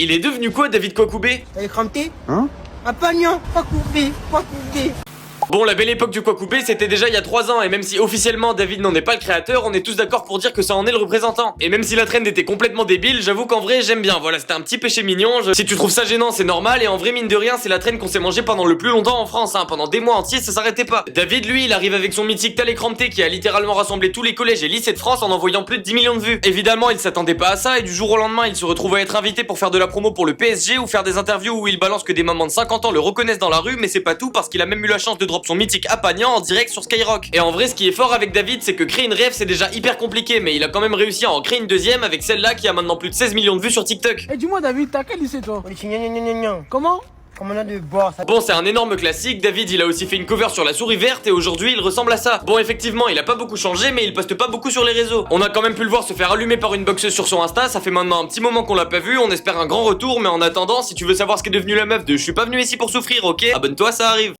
Il est devenu quoi, David Kwakubé? Elle est crampée? Hein? Un pagnon, pas coupé, pas coupé. Bon, la belle époque du Kwakubé, c'était déjà il y a 3 ans, et même si officiellement David n'en est pas le créateur, on est tous d'accord pour dire que ça en est le représentant. Et même si la trend était complètement débile, j'avoue qu'en vrai j'aime bien, voilà, c'était un petit péché mignon. Si tu trouves ça gênant, c'est normal, et en vrai, mine de rien, c'est la trend qu'on s'est mangé pendant le plus longtemps en France, hein. Pendant des mois entiers, ça s'arrêtait pas. David, lui, il arrive avec son mythique Télécrampté qui a littéralement rassemblé tous les collèges et lycées de France en envoyant plus de 10 millions de vues. Évidemment, il s'attendait pas à ça, et du jour au lendemain, il se retrouve à être invité pour faire de la promo pour le PSG ou faire des interviews où il balance que des mamans de 50 ans le reconnaissent dans la rue, mais c'est pas tout parce qu'il a même eu la chance de drop son mythique Apagnan en direct sur Skyrock. Et en vrai, ce qui est fort avec David, c'est que créer une rêve c'est déjà hyper compliqué, mais il a quand même réussi à en créer une deuxième avec celle-là qui a maintenant plus de 16 millions de vues sur TikTok. Et dis-moi David, t'as quel lycée toi? On dit gna gna gna gna. Comment? Comme on a de boire, ça. Bon, c'est un énorme classique, David il a aussi fait une cover sur la souris verte et aujourd'hui il ressemble à ça. Bon, effectivement, il a pas beaucoup changé, mais il poste pas beaucoup sur les réseaux. On a quand même pu le voir se faire allumer par une boxeuse sur son Insta, ça fait maintenant un petit moment qu'on l'a pas vu, on espère un grand retour, mais en attendant, si tu veux savoir ce qu'est devenu la meuf de je suis pas venu ici pour souffrir, ok? Abonne-toi, ça arrive.